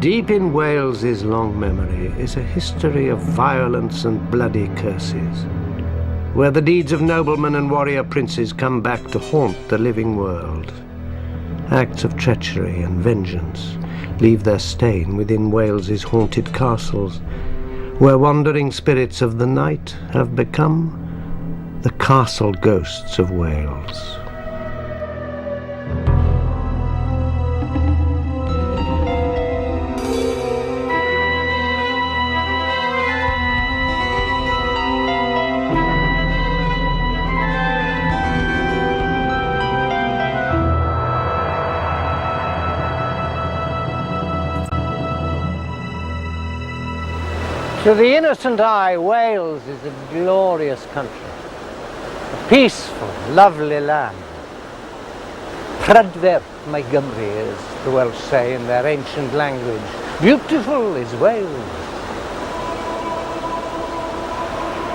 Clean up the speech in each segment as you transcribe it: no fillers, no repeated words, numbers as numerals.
Deep in Wales's long memory is a history of violence and bloody curses, where the deeds of noblemen and warrior princes come back to haunt the living world. Acts of treachery and vengeance leave their stain within Wales's haunted castles, where wandering spirits of the night have become the castle ghosts of Wales. To the innocent eye, Wales is a glorious country, a peaceful, lovely land. Prydferth mae Gymru, as the Welsh say in their ancient language. Beautiful is Wales.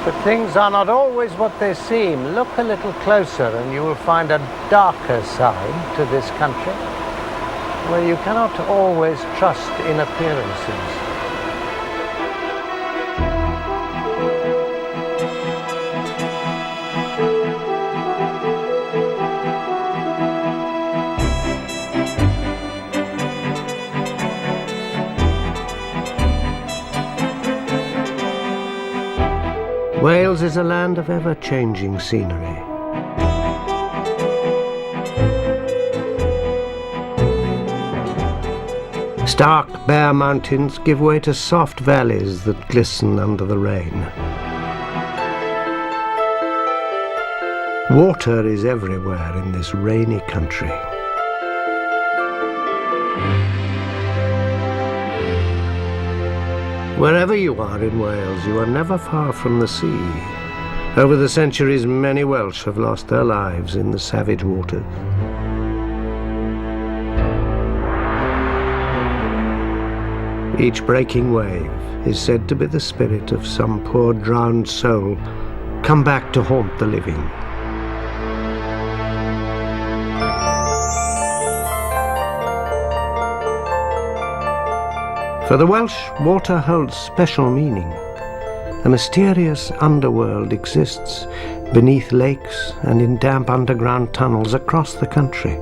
But things are not always what they seem. Look a little closer and you will find a darker side to this country, where you cannot always trust in appearances. Wales is a land of ever-changing scenery. Stark, bare mountains give way to soft valleys that glisten under the rain. Water is everywhere in this rainy country. Wherever you are in Wales, you are never far from the sea. Over the centuries, many Welsh have lost their lives in the savage waters. Each breaking wave is said to be the spirit of some poor drowned soul come back to haunt the living. For the Welsh, water holds special meaning. A mysterious underworld exists beneath lakes and in damp underground tunnels across the country.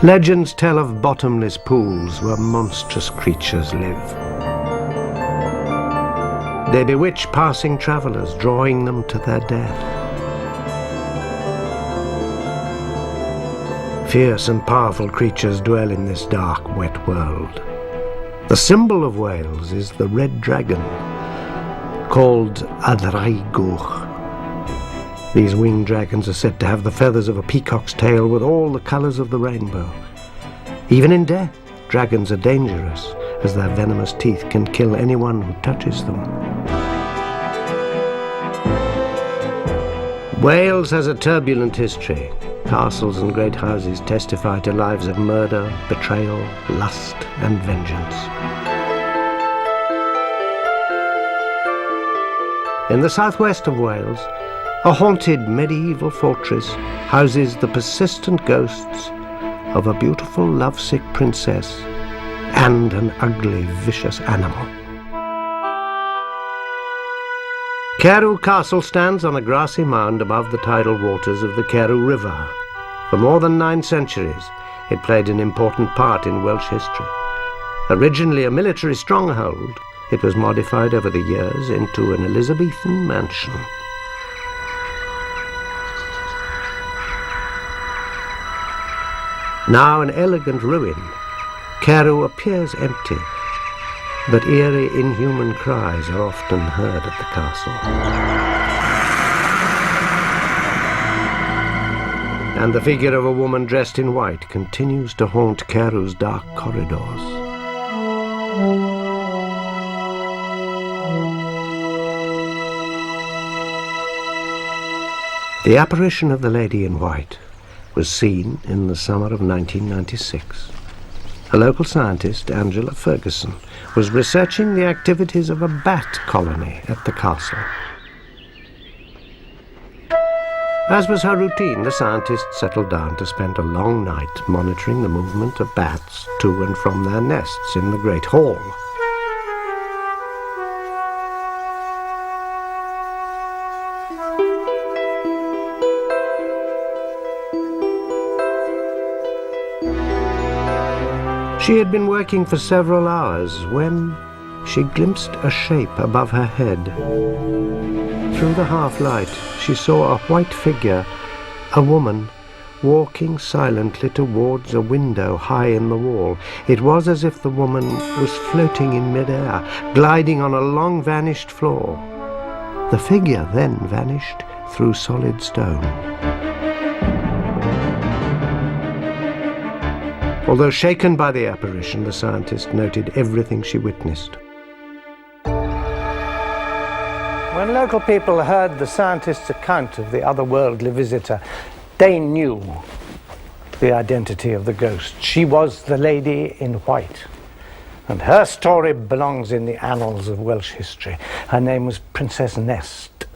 Legends tell of bottomless pools where monstrous creatures live. They bewitch passing travellers, drawing them to their death. Fierce and powerful creatures dwell in this dark, wet world. The symbol of Wales is the red dragon, called a Draigwch. These winged dragons are said to have the feathers of a peacock's tail with all the colours of the rainbow. Even in death, dragons are dangerous, as their venomous teeth can kill anyone who touches them. Wales has a turbulent history. Castles and great houses testify to lives of murder, betrayal, lust, and vengeance. In the southwest of Wales, a haunted medieval fortress houses the persistent ghosts of a beautiful lovesick princess and an ugly, vicious animal. Carew Castle stands on a grassy mound above the tidal waters of the Carew River. For more than 9 centuries, it played an important part in Welsh history. Originally a military stronghold, it was modified over the years into an Elizabethan mansion. Now an elegant ruin, Carew appears empty, but eerie, inhuman cries are often heard at the castle. And the figure of a woman dressed in white continues to haunt Carew's dark corridors. The apparition of the Lady in White was seen in the summer of 1996. A local scientist, Angela Ferguson, was researching the activities of a bat colony at the castle. As was her routine, the scientist settled down to spend a long night monitoring the movement of bats to and from their nests in the Great Hall. She had been working for several hours when she glimpsed a shape above her head. Through the half-light, she saw a white figure, a woman, walking silently towards a window high in the wall. It was as if the woman was floating in mid-air, gliding on a long vanished floor. The figure then vanished through solid stone. Although shaken by the apparition, the scientist noted everything she witnessed. When local people heard the scientist's account of the otherworldly visitor, they knew the identity of the ghost. She was the lady in white, and her story belongs in the annals of Welsh history. Her name was Princess Nest,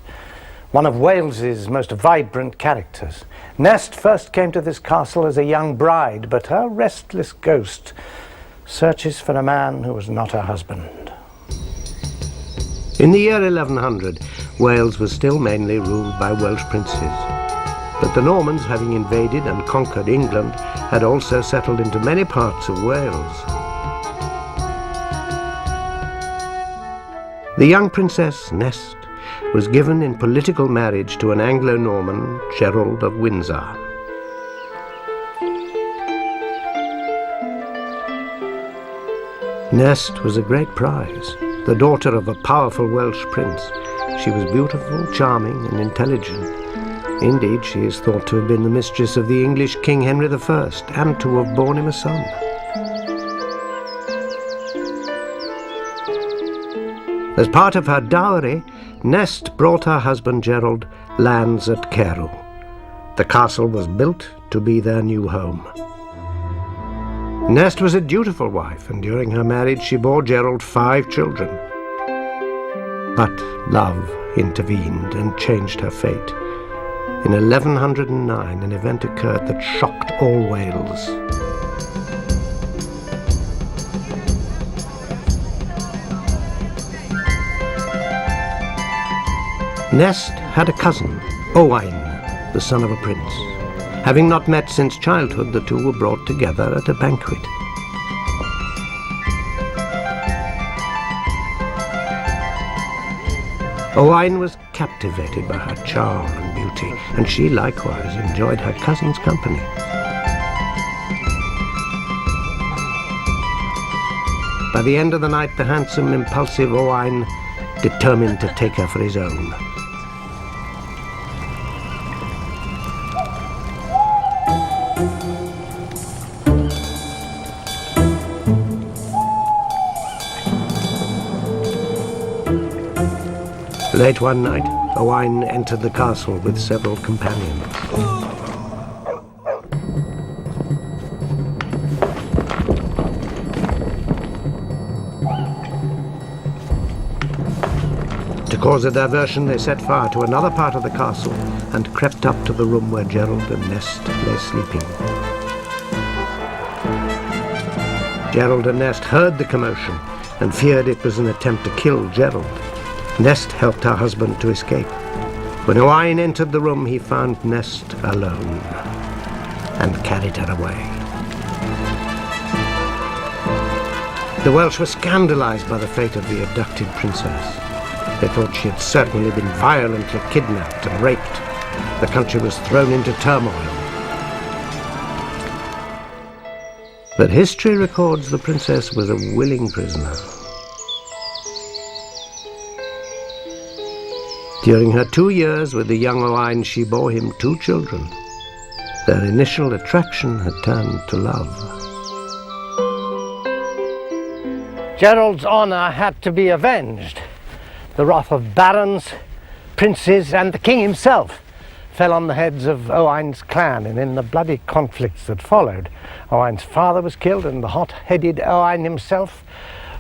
one of Wales's most vibrant characters. Nest first came to this castle as a young bride, but her restless ghost searches for a man who was not her husband. In the year 1100, Wales was still mainly ruled by Welsh princes. But the Normans, having invaded and conquered England, had also settled into many parts of Wales. The young Princess Nest was given in political marriage to an Anglo-Norman, Gerald of Windsor. Nest was a great prize, the daughter of a powerful Welsh prince. She was beautiful, charming, and intelligent. Indeed, she is thought to have been the mistress of the English King Henry I, and to have borne him a son. As part of her dowry, Nest brought her husband Gerald lands at Carew. The castle was built to be their new home. Nest was a dutiful wife, and during her marriage she bore Gerald 5 children. But love intervened and changed her fate. In 1109, an event occurred that shocked all Wales. Nest had a cousin, Owain, the son of a prince. Having not met since childhood, the two were brought together at a banquet. Owain was captivated by her charm and beauty, and she likewise enjoyed her cousin's company. By the end of the night, the handsome, impulsive Owain determined to take her for his own. Late one night, Owain entered the castle with several companions. To cause a diversion, they set fire to another part of the castle and crept up to the room where Gerald and Nest lay sleeping. Gerald and Nest heard the commotion and feared it was an attempt to kill Gerald. Nest helped her husband to escape. When Owain entered the room, he found Nest alone and carried her away. The Welsh were scandalized by the fate of the abducted princess. They thought she had certainly been violently kidnapped and raped. The country was thrown into turmoil. But history records the princess was a willing prisoner. During her 2 years with the young Owain, she bore him 2 children. Their initial attraction had turned to love. Gerald's honour had to be avenged. The wrath of barons, princes, and the king himself fell on the heads of Owain's clan, and in the bloody conflicts that followed, Owain's father was killed, and the hot-headed Owain himself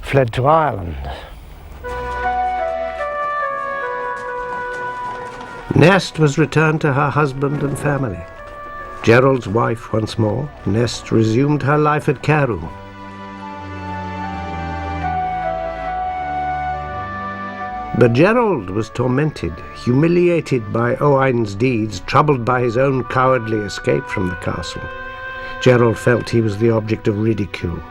fled to Ireland. Nest was returned to her husband and family. Gerald's wife once more, Nest resumed her life at Carew. But Gerald was tormented, humiliated by Owain's deeds, troubled by his own cowardly escape from the castle. Gerald felt he was the object of ridicule.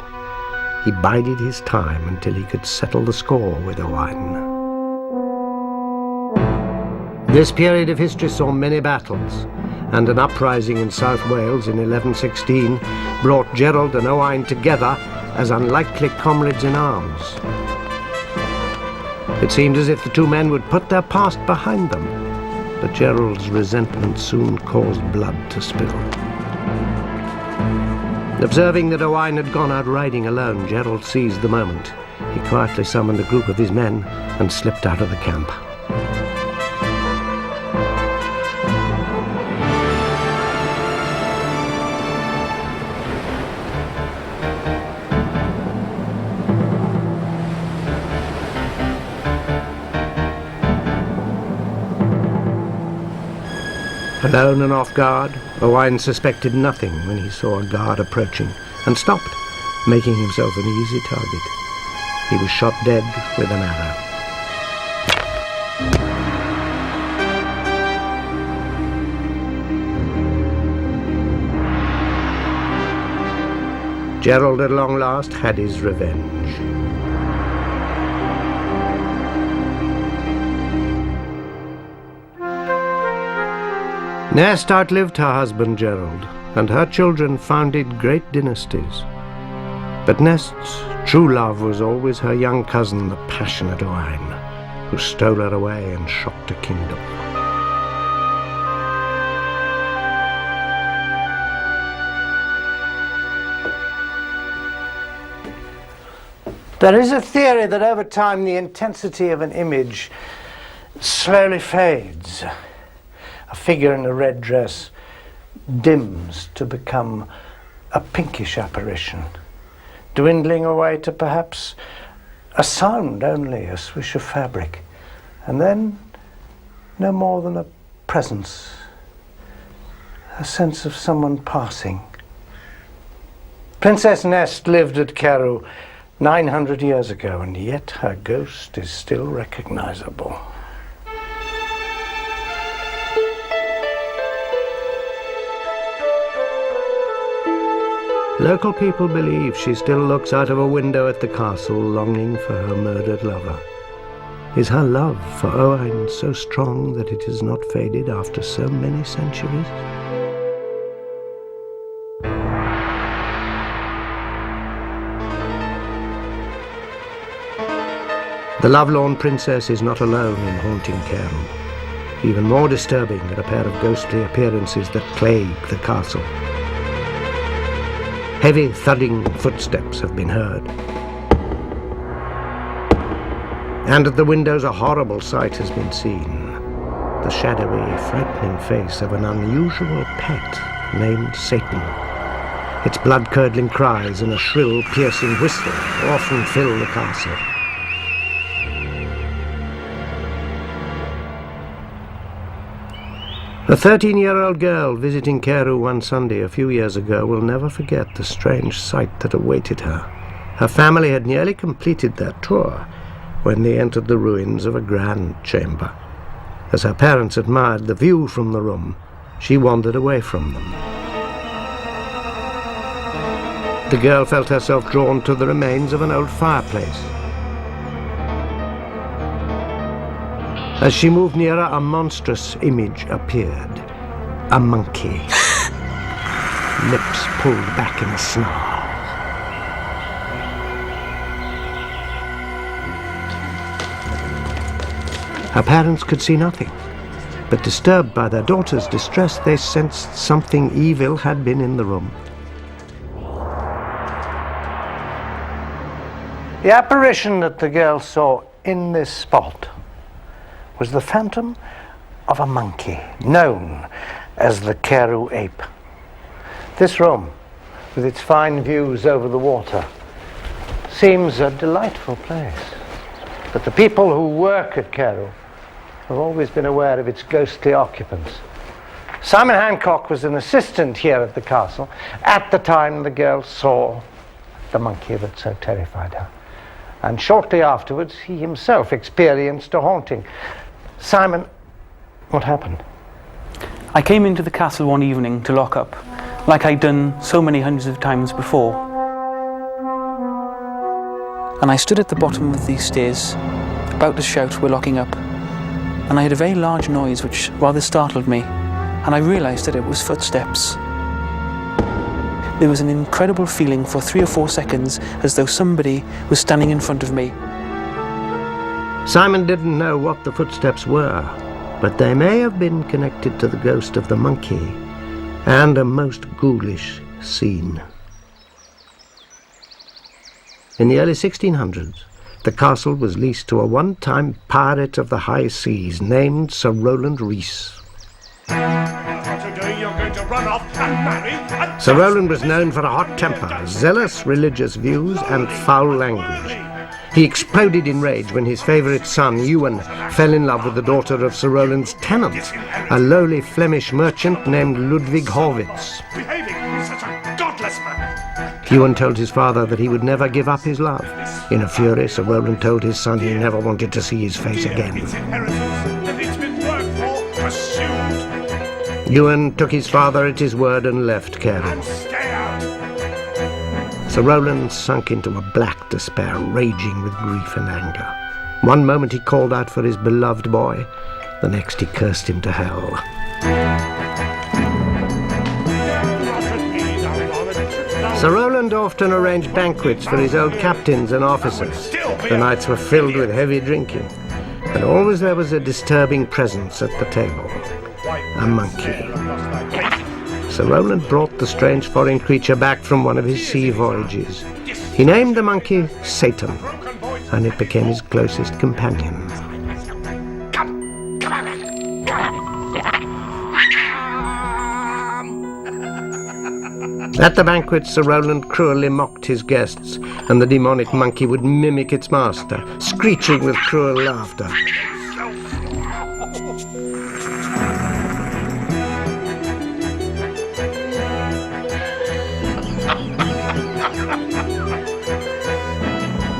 He bided his time until he could settle the score with Owain. This period of history saw many battles, and an uprising in South Wales in 1116 brought Gerald and Owain together as unlikely comrades in arms. It seemed as if the two men would put their past behind them, but Gerald's resentment soon caused blood to spill. Observing that Owain had gone out riding alone, Gerald seized the moment. He quietly summoned a group of his men and slipped out of the camp. Alone and off guard, Owain suspected nothing when he saw a guard approaching and stopped, making himself an easy target. He was shot dead with an arrow. Gerald at long last had his revenge. Nest outlived her husband Gerald, and her children founded great dynasties. But Nest's true love was always her young cousin, the passionate Owain, who stole her away and shocked a kingdom. There is a theory that over time the intensity of an image slowly fades. A figure in a red dress dims to become a pinkish apparition, dwindling away to perhaps a sound only, a swish of fabric, and then no more than a presence, a sense of someone passing. Princess Nest lived at Carew 900 years ago, and yet her ghost is still recognizable. Local people believe she still looks out of a window at the castle, longing for her murdered lover. Is her love for Owain so strong that it has not faded after so many centuries? The lovelorn princess is not alone in haunting Carew. Even more disturbing are a pair of ghostly appearances that plague the castle. Heavy thudding footsteps have been heard. And at the windows a horrible sight has been seen. The shadowy, frightening face of an unusual pet named Satan. Its blood-curdling cries and a shrill, piercing whistle often fill the castle. A 13-year-old girl visiting Carew one Sunday a few years ago will never forget the strange sight that awaited her. Her family had nearly completed their tour when they entered the ruins of a grand chamber. As her parents admired the view from the room, she wandered away from them. The girl felt herself drawn to the remains of an old fireplace. As she moved nearer, a monstrous image appeared. A monkey. Lips pulled back in a snarl. Her parents could see nothing, but disturbed by their daughter's distress, they sensed something evil had been in the room. The apparition that the girl saw in this spot was the phantom of a monkey, known as the Carew ape. This room, with its fine views over the water, seems a delightful place. But the people who work at Carew have always been aware of its ghostly occupants. Simon Hancock was an assistant here at the castle at the time the girl saw the monkey that so terrified her. And shortly afterwards, he himself experienced a haunting. Simon, what happened? I came into the castle one evening to lock up, like I'd done so many hundreds of times before. And I stood at the bottom of these stairs, about to shout, "We're locking up." And I heard a very large noise which rather startled me, and I realised that it was footsteps. There was an incredible feeling for 3 or 4 seconds as though somebody was standing in front of me. Simon didn't know what the footsteps were, but they may have been connected to the ghost of the monkey and a most ghoulish scene. In the early 1600s, the castle was leased to a one-time pirate of the high seas named Sir Rowland Rees. Today you're going to run off and marry and Sir Rowland was known for a hot temper, zealous religious views, and foul language. He exploded in rage when his favourite son, Ewan, fell in love with the daughter of Sir Rowland's tenant, a lowly Flemish merchant named Ludwig Horwitz. behaving such a godless man. Ewan told his father that he would never give up his love. In a fury, Sir Rowland told his son he never wanted to see his face again. Its inheritance that it's been worked for pursued Ewan took his father at his word and left Cairn. and stay out. Sir Rowland sunk into a black despair, raging with grief and anger. One moment he called out for his beloved boy, the next he cursed him to hell. Sir Rowland often arranged banquets for his old captains and officers. The nights were filled with heavy drinking, and always there was a disturbing presence at the table. A monkey. Sir Rowland brought the strange foreign creature back from one of his sea voyages. He named the monkey Satan, and it became his closest companion. At the banquet, Sir Rowland cruelly mocked his guests, and the demonic monkey would mimic its master, screeching with cruel laughter.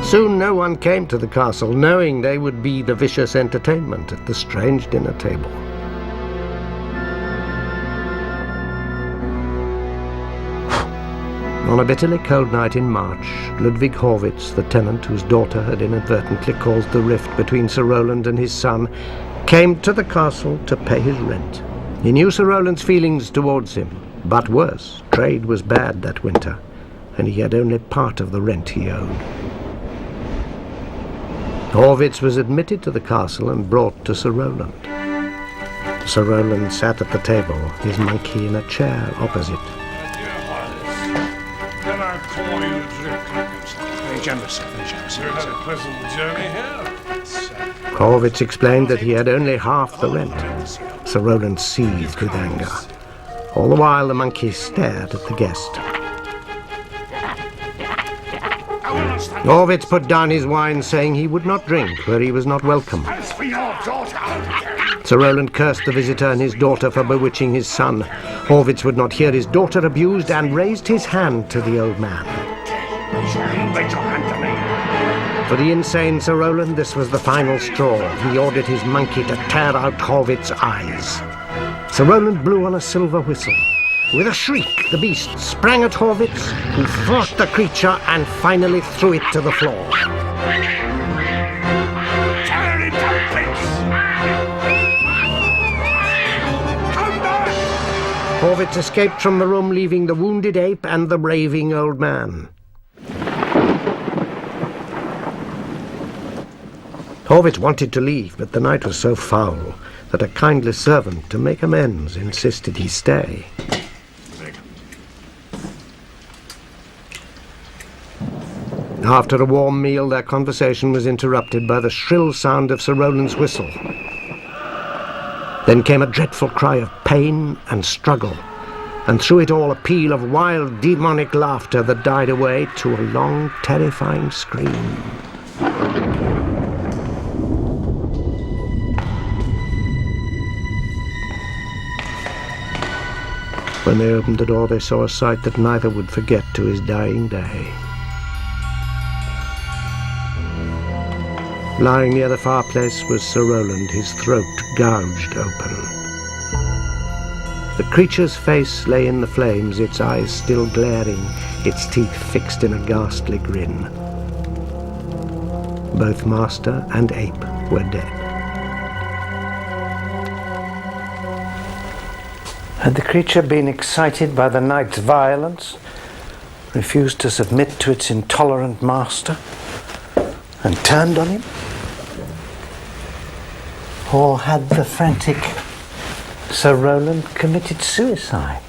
Soon no one came to the castle, knowing they would be the vicious entertainment at the strange dinner table. On a bitterly cold night in March, Ludwig Horwitz, the tenant whose daughter had inadvertently caused the rift between Sir Rowland and his son, came to the castle to pay his rent. He knew Sir Rowland's feelings towards him, but worse, trade was bad that winter, and he had only part of the rent he owed. Horwitz was admitted to the castle and brought to Sir Rowland. Sir Rowland sat at the table, his monkey in a chair opposite. Then I pour you a drink. Very generous, very generous. You had a pleasant journey here. Horwitz explained that he had only half the rent. Sir Rowland seethed with anger. All the while the monkey stared at the guest. Horwitz put down his wine, saying he would not drink where he was not welcome. As for your daughter, Sir Rowland cursed the visitor and his daughter for bewitching his son. Horwitz would not hear his daughter abused and raised his hand to the old man. raise your hand to me. For the insane Sir Rowland, this was the final straw. He ordered his monkey to tear out Horwitz's eyes. Sir Rowland blew on a silver whistle. With a shriek, the beast sprang at Horwitz, who fought the creature and finally threw it to the floor. Tear it to bits. Come back. Horwitz escaped from the room, leaving the wounded ape and the raving old man. Horwitz wanted to leave, but the night was so foul that a kindly servant, to make amends, insisted he stay. After a warm meal, their conversation was interrupted by the shrill sound of Sir Rowland's whistle. Then came a dreadful cry of pain and struggle, and through it all a peal of wild, demonic laughter that died away to a long, terrifying scream. When they opened the door, they saw a sight that neither would forget to his dying day. Lying near the fireplace was Sir Roland, his throat gouged open. The creature's face lay in the flames, its eyes still glaring, its teeth fixed in a ghastly grin. Both master and ape were dead. Had the creature been excited by the night's violence, refused to submit to its intolerant master, and turned on him? Or had the frantic Sir Roland committed suicide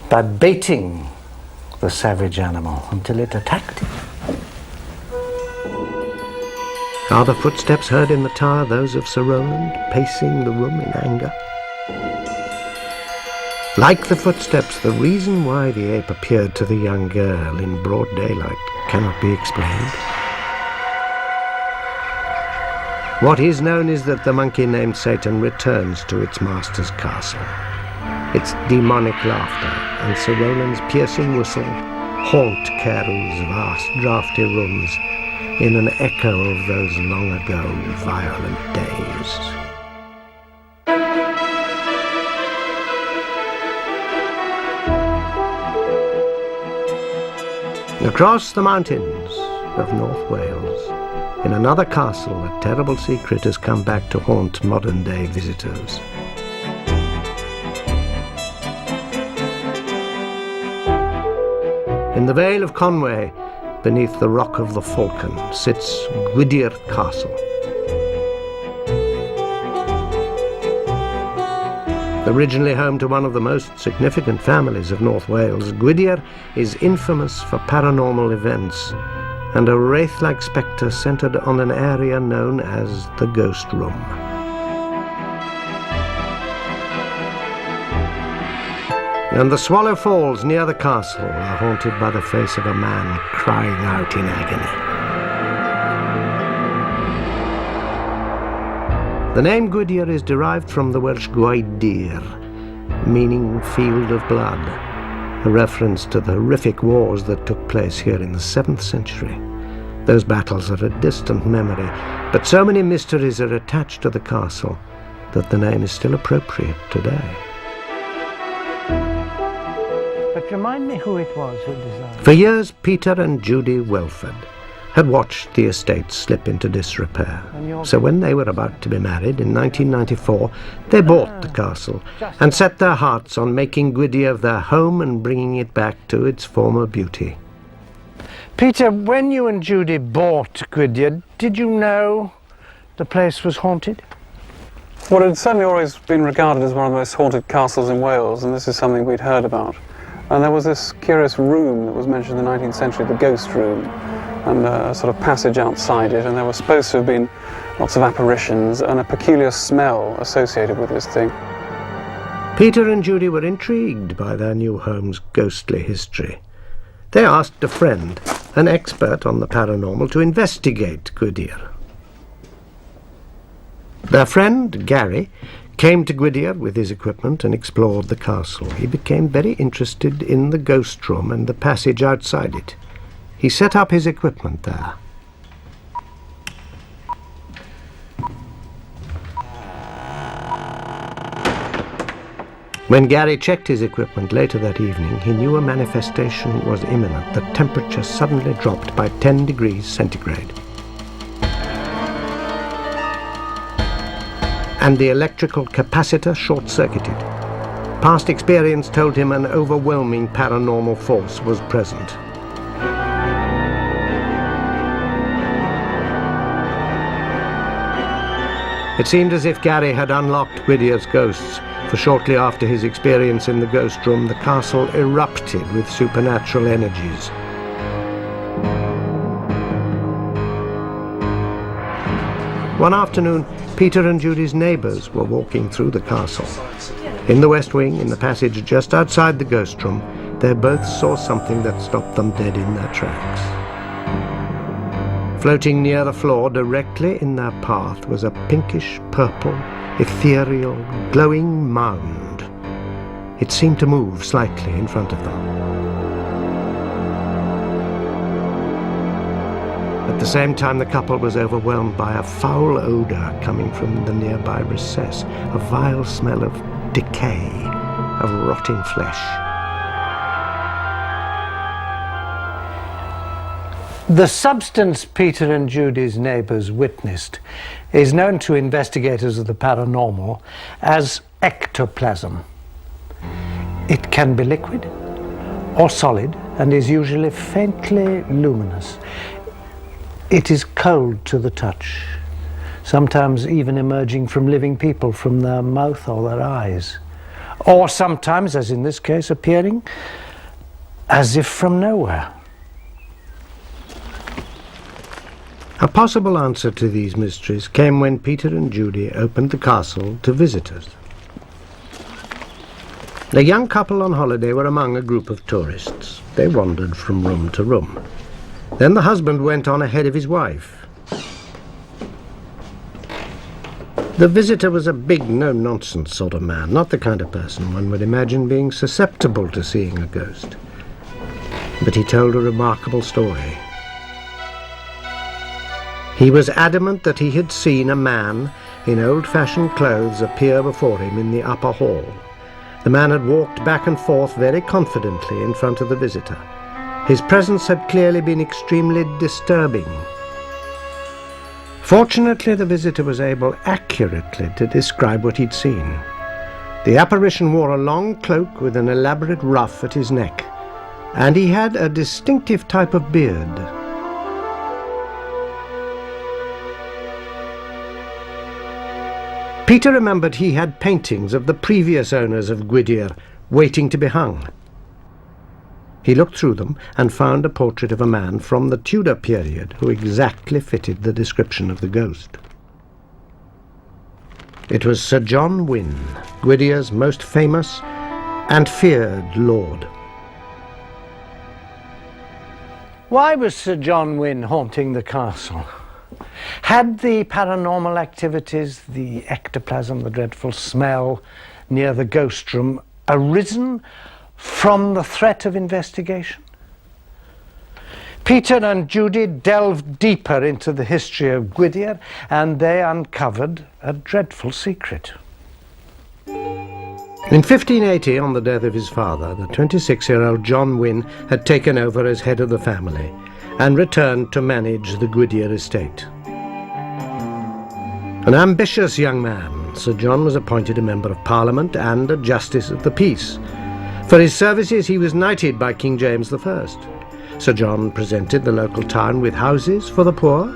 by baiting the savage animal until it attacked him? Are the footsteps heard in the tower those of Sir Roland, pacing the room in anger? Like the footsteps, the reason why the ape appeared to the young girl in broad daylight cannot be explained. What is known is that the monkey named Satan returns to its master's castle. Its demonic laughter and Sir Roland's piercing whistle haunt Caerul's vast draughty rooms in an echo of those long ago violent days. Across the mountains of North Wales, in another castle, a terrible secret has come back to haunt modern-day visitors. In the Vale of Conway, beneath the Rock of the Falcon, sits Gwydir Castle. Originally home to one of the most significant families of North Wales, Gwydir is infamous for paranormal events and a wraith-like spectre centred on an area known as the Ghost Room. And the Swallow Falls near the castle are haunted by the face of a man crying out in agony. The name Gwydir is derived from the Welsh Gwydir, meaning field of blood, a reference to the horrific wars that took place here in the 7th century. Those battles are a distant memory, but so many mysteries are attached to the castle that the name is still appropriate today. But remind me who it was who designed it. For years, Peter and Judy Welford had watched the estate slip into disrepair. So when they were about to be married in 1994, they bought the castle and set their hearts on making Gwydir their home and bringing it back to its former beauty. Peter, when you and Judy bought Gwydir, did you know the place was haunted? Well, it had certainly always been regarded as one of the most haunted castles in Wales, and this is something we'd heard about. And there was this curious room that was mentioned in the 19th century, the Ghost Room, and a sort of passage outside it, and there were supposed to have been lots of apparitions and a peculiar smell associated with this thing. Peter and Judy were intrigued by their new home's ghostly history. They asked a friend, an expert on the paranormal, to investigate Gwydir. Their friend, Gary, came to Gwydir with his equipment and explored the castle. He became very interested in the ghost room and the passage outside it. He set up his equipment there. When Gary checked his equipment later that evening, he knew a manifestation was imminent. The temperature suddenly dropped by 10 degrees centigrade. And the electrical capacitor short-circuited. Past experience told him an overwhelming paranormal force was present. It seemed as if Gary had unlocked Gwydir's ghosts, for shortly after his experience in the ghost room, the castle erupted with supernatural energies. One afternoon, Peter and Judy's neighbours were walking through the castle. In the west wing, in the passage just outside the ghost room, they both saw something that stopped them dead in their tracks. Floating near the floor, directly in their path, was a pinkish-purple, ethereal, glowing mound. It seemed to move slightly in front of them. At the same time, the couple was overwhelmed by a foul odor coming from the nearby recess, a vile smell of decay, of rotting flesh. The substance Peter and Judy's neighbours witnessed is known to investigators of the paranormal as ectoplasm. It can be liquid or solid and is usually faintly luminous. It is cold to the touch, sometimes even emerging from living people from their mouth or their eyes, or sometimes, as in this case, appearing as if from nowhere. A possible answer to these mysteries came when Peter and Judy opened the castle to visitors. The young couple on holiday were among a group of tourists. They wandered from room to room. Then the husband went on ahead of his wife. The visitor was a big, no-nonsense sort of man, not the kind of person one would imagine being susceptible to seeing a ghost. But he told a remarkable story. He was adamant that he had seen a man in old-fashioned clothes appear before him in the upper hall. The man had walked back and forth very confidently in front of the visitor. His presence had clearly been extremely disturbing. Fortunately, the visitor was able accurately to describe what he'd seen. The apparition wore a long cloak with an elaborate ruff at his neck, and he had a distinctive type of beard. Peter remembered he had paintings of the previous owners of Gwydir waiting to be hung. He looked through them and found a portrait of a man from the Tudor period who exactly fitted the description of the ghost. It was Sir John Wynne, Gwydir's most famous and feared lord. Why was Sir John Wynne haunting the castle? Had the paranormal activities, the ectoplasm, the dreadful smell near the ghost room arisen from the threat of investigation? Peter and Judy delved deeper into the history of Gwydir, and they uncovered a dreadful secret. In 1580, on the death of his father, the 26-year-old John Wynne had taken over as head of the family and returned to manage the Gwydir estate. An ambitious young man, Sir John was appointed a Member of Parliament and a Justice of the Peace. For his services he was knighted by King James I. Sir John presented the local town with houses for the poor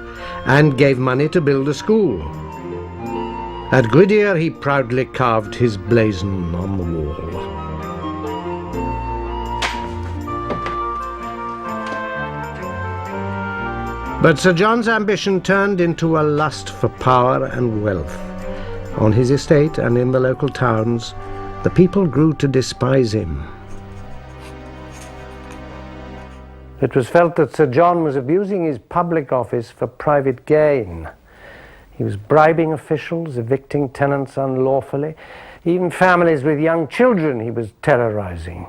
and gave money to build a school. At Gwydir he proudly carved his blazon on the wall. But Sir John's ambition turned into a lust for power and wealth. On his estate and in the local towns, the people grew to despise him. It was felt that Sir John was abusing his public office for private gain. He was bribing officials, evicting tenants unlawfully. Even families with young children he was terrorizing.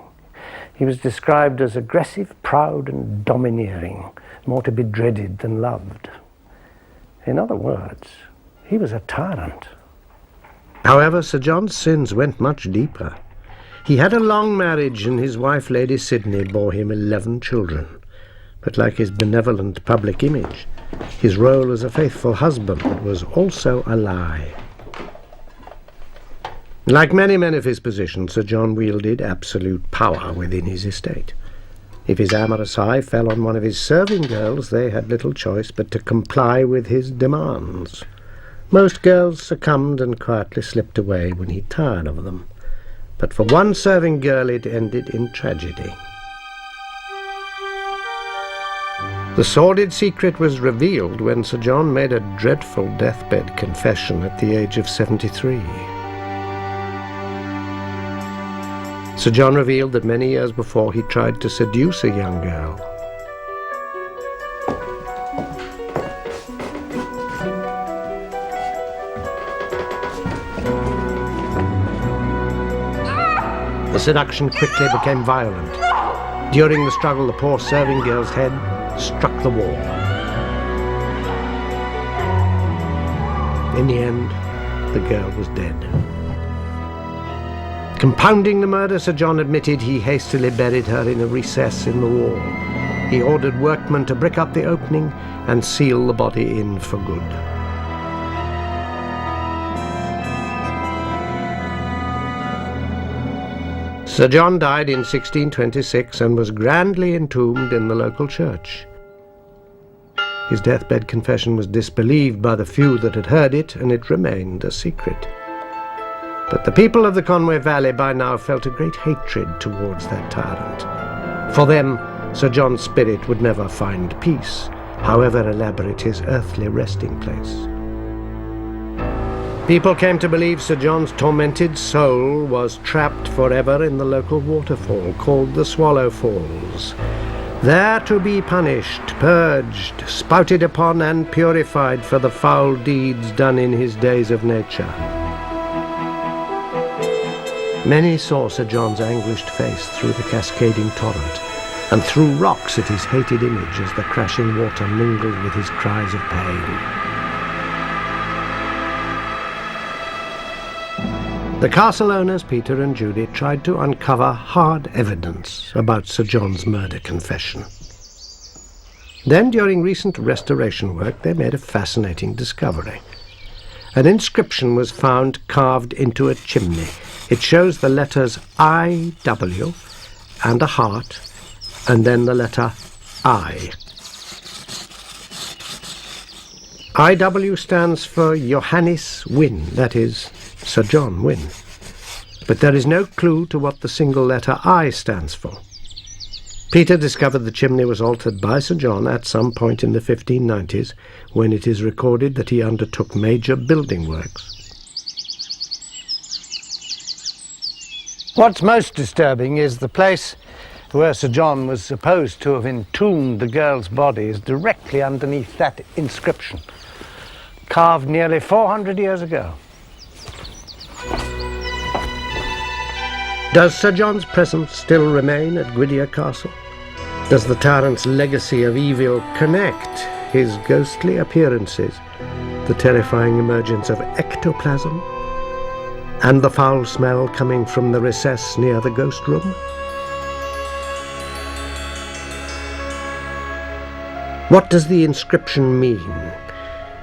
He was described as aggressive, proud, and domineering, more to be dreaded than loved. In other words, he was a tyrant. However, Sir John's sins went much deeper. He had a long marriage, and his wife, Lady Sidney, bore him 11 children. But like his benevolent public image, his role as a faithful husband was also a lie. Like many men of his position, Sir John wielded absolute power within his estate. If his amorous eye fell on one of his serving girls, they had little choice but to comply with his demands. Most girls succumbed and quietly slipped away when he tired of them. But for one serving girl it ended in tragedy. The sordid secret was revealed when Sir John made a dreadful deathbed confession at the age of 73. Sir John revealed that many years before he tried to seduce a young girl. The seduction quickly became violent. During the struggle, the poor serving girl's head struck the wall. In the end, the girl was dead. Compounding the murder, Sir John admitted he hastily buried her in a recess in the wall. He ordered workmen to brick up the opening and seal the body in for good. Sir John died in 1626 and was grandly entombed in the local church. His deathbed confession was disbelieved by the few that had heard it, and it remained a secret. But the people of the Conway Valley by now felt a great hatred towards that tyrant. For them, Sir John's spirit would never find peace, however elaborate his earthly resting place. People came to believe Sir John's tormented soul was trapped forever in the local waterfall called the Swallow Falls, there to be punished, purged, spouted upon and purified for the foul deeds done in his days of nature. Many saw Sir John's anguished face through the cascading torrent, and threw rocks at his hated image as the crashing water mingled with his cries of pain. The castle owners, Peter and Judy, tried to uncover hard evidence about Sir John's murder confession. Then, during recent restoration work, they made a fascinating discovery. An inscription was found carved into a chimney. It shows the letters I-W and a heart, and then the letter I. I-W stands for Johannes Wynne, that is, Sir John Wynne. But there is no clue to what the single letter I stands for. Peter discovered the chimney was altered by Sir John at some point in the 1590s, when it is recorded that he undertook major building works. What's most disturbing is the place where Sir John was supposed to have entombed the girl's body is directly underneath that inscription, carved nearly 400 years ago. Does Sir John's presence still remain at Gwydir Castle? Does the tyrant's legacy of evil connect his ghostly appearances, the terrifying emergence of ectoplasm, and the foul smell coming from the recess near the ghost room? What does the inscription mean?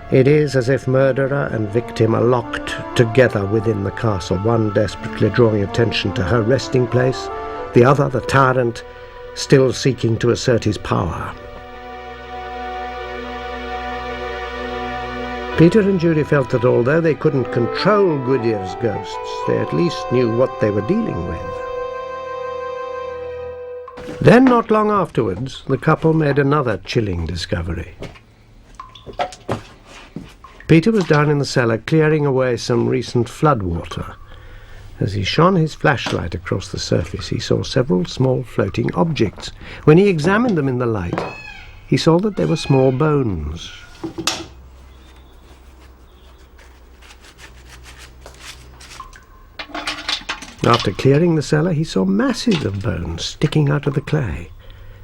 It is as if murderer and victim are locked together within the castle, one desperately drawing attention to her resting place, the other, the tyrant, still seeking to assert his power. Peter and Judy felt that although they couldn't control Gwydir's ghosts, they at least knew what they were dealing with. Then, not long afterwards, the couple made another chilling discovery. Peter was down in the cellar clearing away some recent floodwater. As he shone his flashlight across the surface, he saw several small floating objects. When he examined them in the light, he saw that they were small bones. After clearing the cellar, he saw masses of bones sticking out of the clay.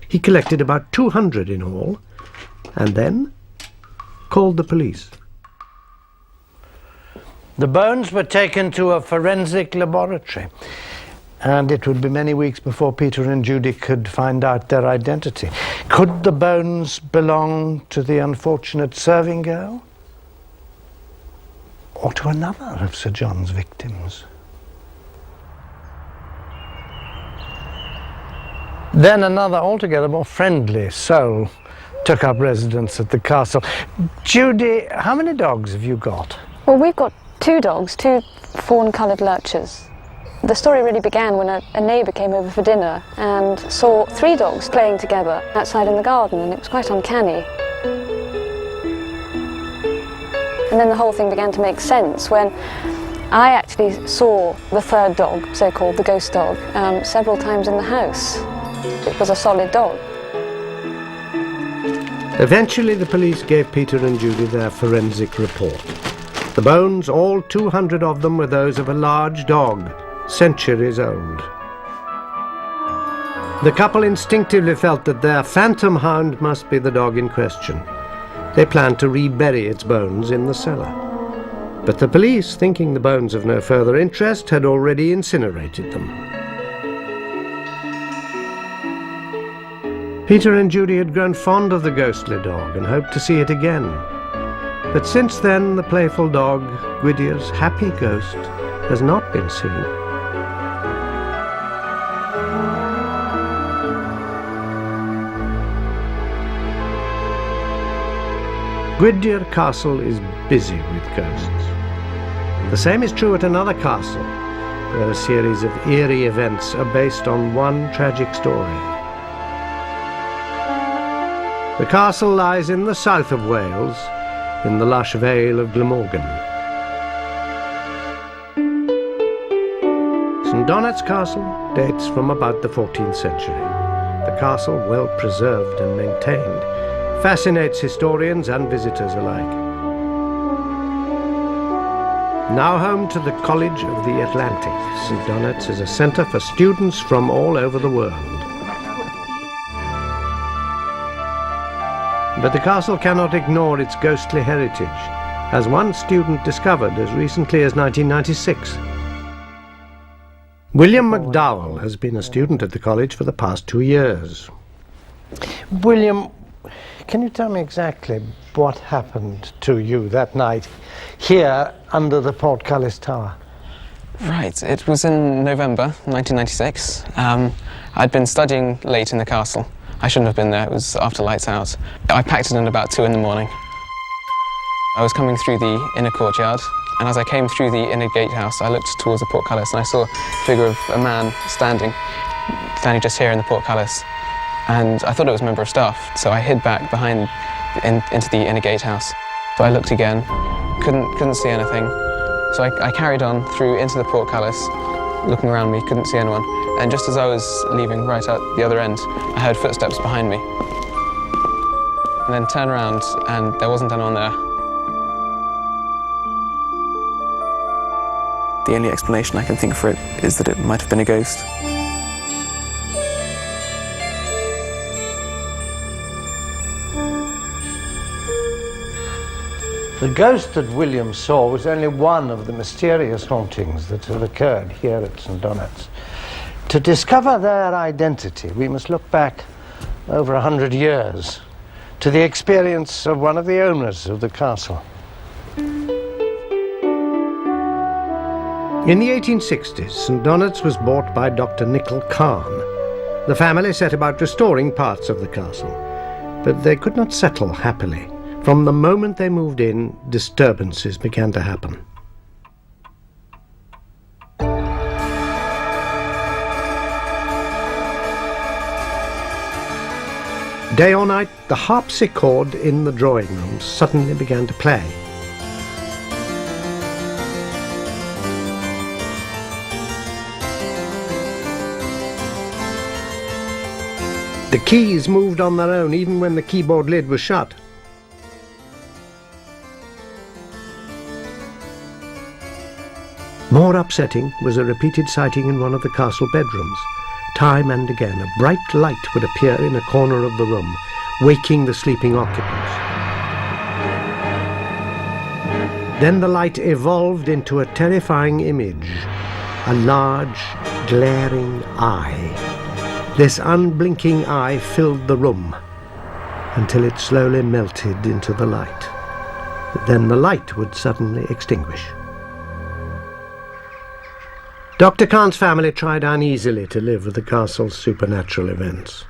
He collected about 200 in all, and then called the police. The bones were taken to a forensic laboratory, and it would be many weeks before Peter and Judy could find out their identity. Could the bones belong to the unfortunate serving girl? Or to another of Sir John's victims? Then another altogether more friendly soul took up residence at the castle. Judy, how many dogs have you got? Well, we've got 2 dogs, 2 fawn-coloured lurchers. The story really began when a neighbour came over for dinner and saw 3 dogs playing together outside in the garden, and it was quite uncanny. And then the whole thing began to make sense when I actually saw the 3rd dog, so-called the ghost dog, several times in the house. It was a solid dog. Eventually, the police gave Peter and Judy their forensic report. The bones, all 200 of them, were those of a large dog, centuries old. The couple instinctively felt that their phantom hound must be the dog in question. They planned to rebury its bones in the cellar. But the police, thinking the bones of no further interest, had already incinerated them. Peter and Judy had grown fond of the ghostly dog and hoped to see it again. But since then, the playful dog, Gwydyr's happy ghost, has not been seen. Gwydyr Castle is busy with ghosts. The same is true at another castle, where a series of eerie events are based on one tragic story. The castle lies in the south of Wales, in the lush vale of Glamorgan. St Donat's Castle dates from about the 14th century. The castle, well preserved and maintained, fascinates historians and visitors alike. Now home to the College of the Atlantic, St Donat's is a centre for students from all over the world. But the castle cannot ignore its ghostly heritage, as one student discovered as recently as 1996. William McDowell has been a student at the college for the past 2 years. William, can you tell me exactly what happened to you that night here under the Portcullis Tower? Right, it was in November 1996. I'd been studying late in the castle. I shouldn't have been there, it was after lights out. I packed it in about 2 in the morning. I was coming through the inner courtyard, and as I came through the inner gatehouse, I looked towards the portcullis and I saw the figure of a man standing just here in the portcullis. And I thought it was a member of staff, so I hid back behind into the inner gatehouse. So I looked again, couldn't see anything. So I carried on through into the portcullis, looking around me, couldn't see anyone. And just as I was leaving right at the other end, I heard footsteps behind me. And then turned around and there wasn't anyone there. The only explanation I can think for it is that it might have been a ghost. The ghost that William saw was only one of the mysterious hauntings that have occurred here at St Donat's. To discover their identity, we must look back over 100 years to the experience of one of the owners of the castle. In the 1860s, St Donat's was bought by Dr. Nicol Kahn. The family set about restoring parts of the castle, but they could not settle happily. From the moment they moved in, disturbances began to happen. Day or night, the harpsichord in the drawing room suddenly began to play. The keys moved on their own even when the keyboard lid was shut. More upsetting was a repeated sighting in one of the castle bedrooms. Time and again, a bright light would appear in a corner of the room, waking the sleeping occupants. Then the light evolved into a terrifying image, a large, glaring eye. This unblinking eye filled the room until it slowly melted into the light. Then the light would suddenly extinguish. Dr. Kahn's family tried uneasily to live with the castle's supernatural events.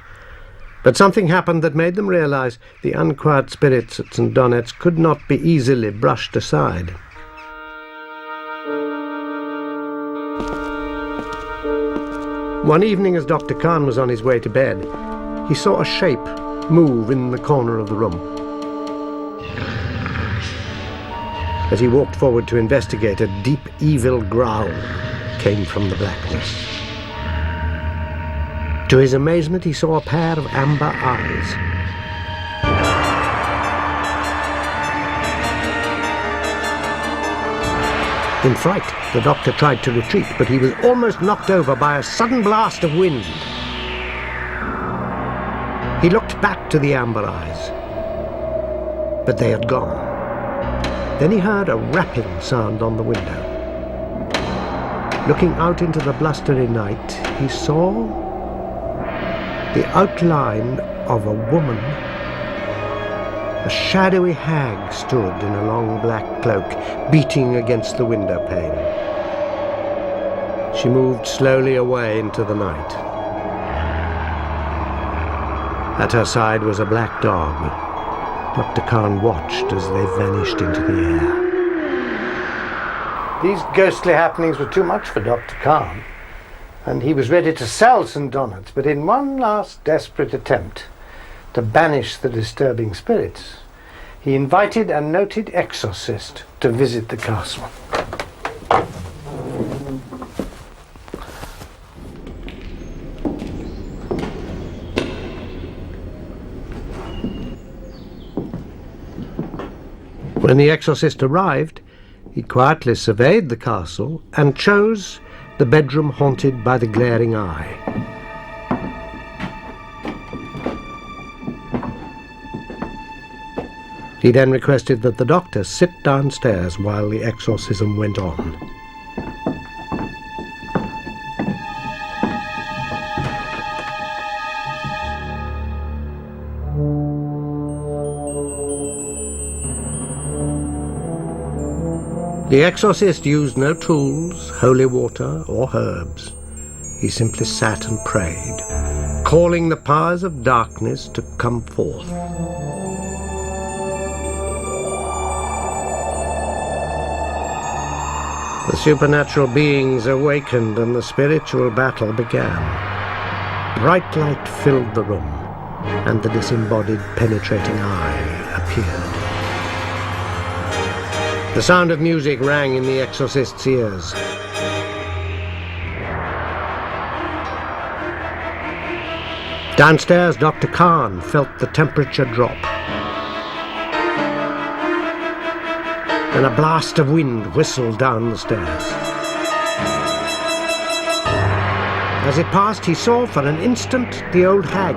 But something happened that made them realize the unquiet spirits at St Donat's could not be easily brushed aside. One evening, as Dr. Kahn was on his way to bed, he saw a shape move in the corner of the room. As he walked forward to investigate, a deep, evil growl came from the blackness. To his amazement, he saw a pair of amber eyes. In fright, the doctor tried to retreat, but he was almost knocked over by a sudden blast of wind. back to the amber eyes. But they had gone. Then he heard a rapping sound on the window. Looking out into the blustery night, he saw the outline of a woman. A shadowy hag stood in a long black cloak, beating against the window pane. She moved slowly away into the night. At her side was a black dog. Dr. Kahn watched as they vanished into the air. These ghostly happenings were too much for Dr. Kahn, and he was ready to sell St. Donat's, but in one last desperate attempt to banish the disturbing spirits, he invited a noted exorcist to visit the castle. When the exorcist arrived, he quietly surveyed the castle and chose the bedroom haunted by the glaring eye. He then requested that the doctor sit downstairs while the exorcism went on. The exorcist used no tools, holy water, or herbs. He simply sat and prayed, calling the powers of darkness to come forth. The supernatural beings awakened and the spiritual battle began. Bright light filled the room, and the disembodied penetrating eye appeared. The sound of music rang in the exorcist's ears. Downstairs, Dr. Kahn felt the temperature drop. And a blast of wind whistled down the stairs. As it passed, he saw for an instant the old hag.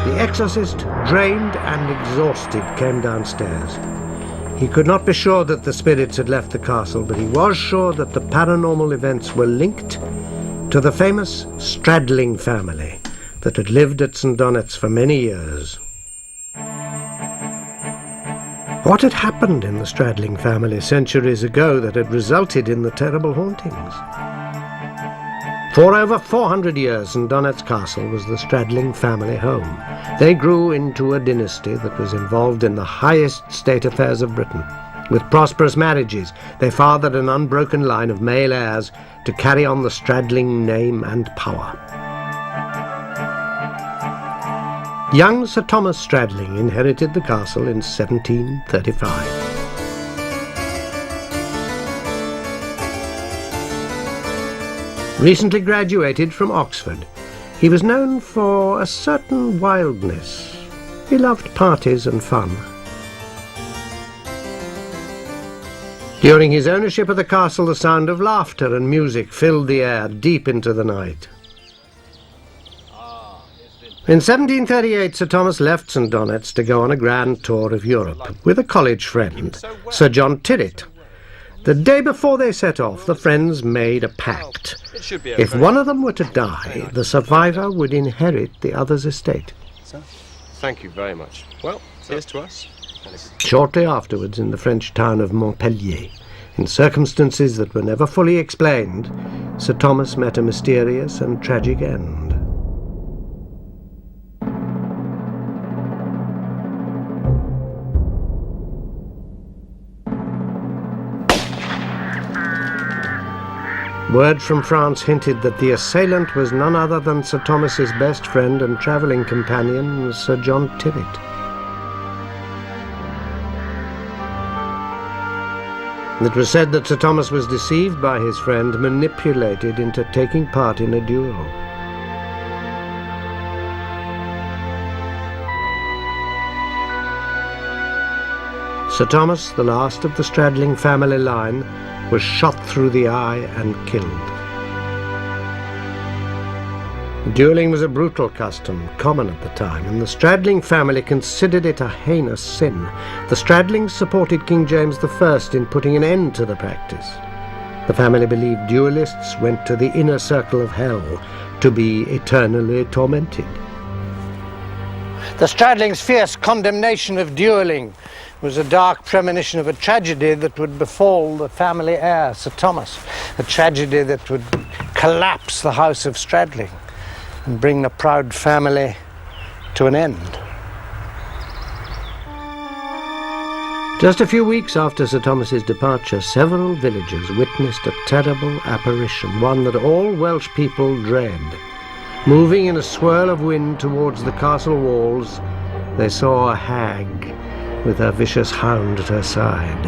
The exorcist, drained and exhausted, came downstairs. He could not be sure that the spirits had left the castle, but he was sure that the paranormal events were linked to the famous Stradling family that had lived at St. Donat's for many years. What had happened in the Stradling family centuries ago that had resulted in the terrible hauntings? For over 400 years, St. Donat's Castle was the Stradling family home. They grew into a dynasty that was involved in the highest state affairs of Britain. With prosperous marriages, they fathered an unbroken line of male heirs to carry on the Stradling name and power. Young Sir Thomas Stradling inherited the castle in 1735. Recently graduated from Oxford, he was known for a certain wildness. He loved parties and fun. During his ownership of the castle, the sound of laughter and music filled the air deep into the night. In 1738, Sir Thomas left St. Donat's to go on a grand tour of Europe with a college friend, Sir John Tyrwhitt. The day before they set off, the friends made a pact. If one of them were to die, the survivor would inherit the other's estate. Thank you very much. Well, here's to us. Shortly afterwards, in the French town of Montpellier, in circumstances that were never fully explained, Sir Thomas met a mysterious and tragic end. Word from France hinted that the assailant was none other than Sir Thomas's best friend and travelling companion, Sir John Tyrwhitt. It was said that Sir Thomas was deceived by his friend, manipulated into taking part in a duel. Sir Thomas, the last of the Stradling family line, was shot through the eye and killed. Dueling was a brutal custom, common at the time, and the Stradling family considered it a heinous sin. The Stradlings supported King James I in putting an end to the practice. The family believed duelists went to the inner circle of hell to be eternally tormented. The Stradlings' fierce condemnation of duelling was a dark premonition of a tragedy that would befall the family heir, Sir Thomas, a tragedy that would collapse the House of Stradling and bring the proud family to an end. Just a few weeks after Sir Thomas's departure, several villagers witnessed a terrible apparition, one that all Welsh people dread. Moving in a swirl of wind towards the castle walls, they saw a hag with her vicious hound at her side.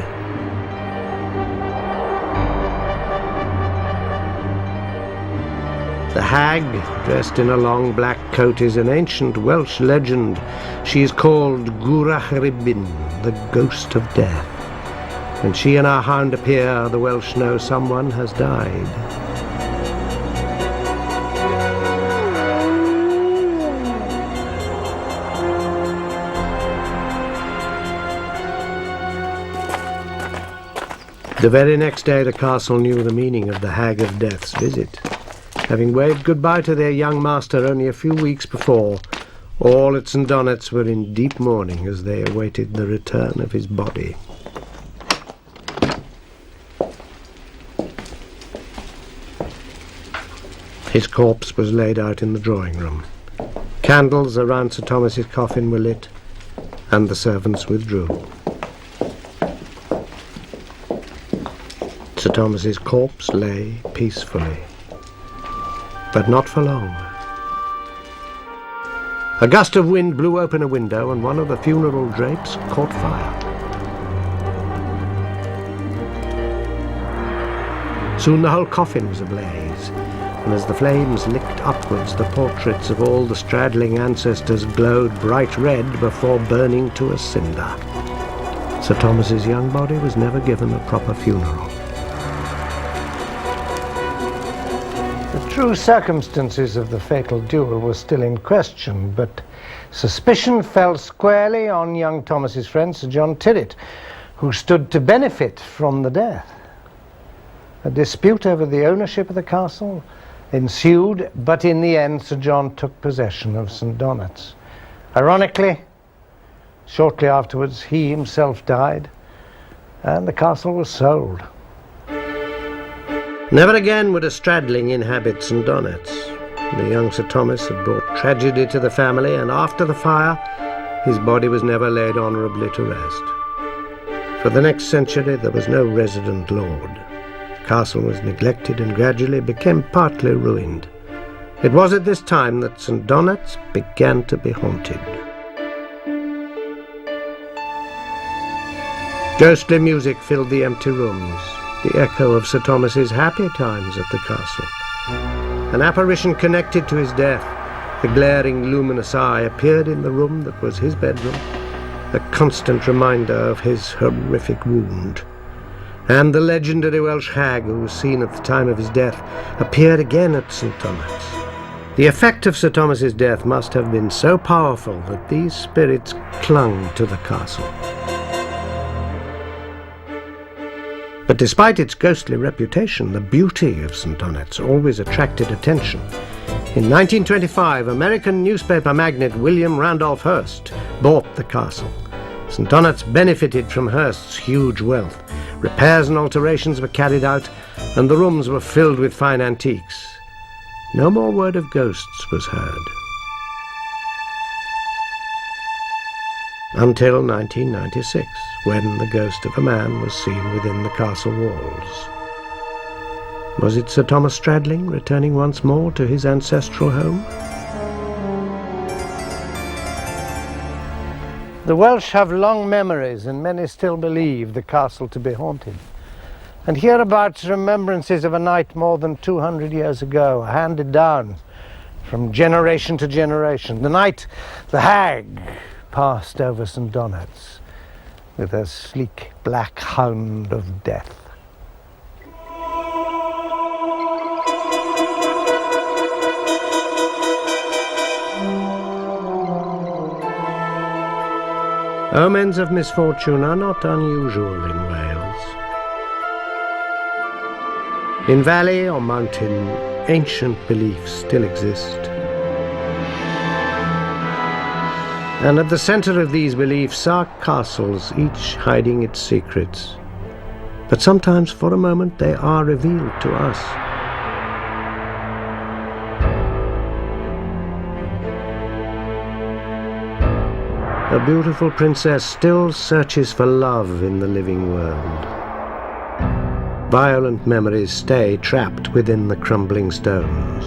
The hag, dressed in a long black coat, is an ancient Welsh legend. She is called Gwrach Rhibyn, the ghost of death. When she and her hound appear, the Welsh know someone has died. The very next day, the castle knew the meaning of the Hag of Death's visit. Having waved goodbye to their young master only a few weeks before, all at St. Donat's were in deep mourning as they awaited the return of his body. His corpse was laid out in the drawing room. Candles around Sir Thomas's coffin were lit, and the servants withdrew. Sir Thomas's corpse lay peacefully, but not for long. A gust of wind blew open a window, and one of the funeral drapes caught fire. Soon the whole coffin was ablaze, and as the flames licked upwards, the portraits of all the Stradling ancestors glowed bright red before burning to a cinder. Sir Thomas's young body was never given a proper funeral. The true circumstances of the fatal duel were still in question, but suspicion fell squarely on young Thomas's friend Sir John Tyrwhitt, who stood to benefit from the death. A dispute over the ownership of the castle ensued, but in the end Sir John took possession of St. Donat's. Ironically, shortly afterwards he himself died, and the castle was sold. Never again would a Stradling inhabit St. Donat's. The young Sir Thomas had brought tragedy to the family, and after the fire, his body was never laid honourably to rest. For the next century, there was no resident lord. The castle was neglected and gradually became partly ruined. It was at this time that St. Donat's began to be haunted. Ghostly music filled the empty rooms, the echo of Sir Thomas's happy times at the castle. An apparition connected to his death, the glaring luminous eye, appeared in the room that was his bedroom, a constant reminder of his horrific wound. And the legendary Welsh hag, who was seen at the time of his death, appeared again at St. Donat's. The effect of Sir Thomas's death must have been so powerful that these spirits clung to the castle. But despite its ghostly reputation, the beauty of St. Donat's always attracted attention. In 1925, American newspaper magnate William Randolph Hearst bought the castle. St. Donat's benefited from Hearst's huge wealth. Repairs and alterations were carried out, and the rooms were filled with fine antiques. No more word of ghosts was heard. Until 1996, when the ghost of a man was seen within the castle walls. Was it Sir Thomas Stradling returning once more to his ancestral home? The Welsh have long memories, and many still believe the castle to be haunted. And hereabouts remembrances of a night more than 200 years ago are handed down from generation to generation. The night the hag passed over St. Donat's with her sleek black hound of death. Omens of misfortune are not unusual in Wales. In valley or mountain, ancient beliefs still exist. And at the center of these beliefs are castles, each hiding its secrets. But sometimes, for a moment, they are revealed to us. A beautiful princess still searches for love in the living world. Violent memories stay trapped within the crumbling stones.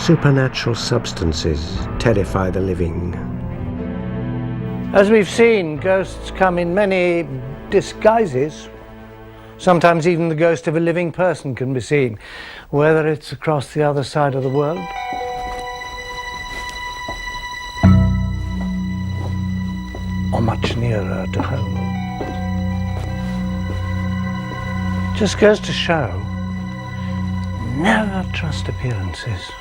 Supernatural substances terrify the living. As we've seen, ghosts come in many disguises. Sometimes even the ghost of a living person can be seen, whether it's across the other side of the world or much nearer to home. Just goes to show, never trust appearances.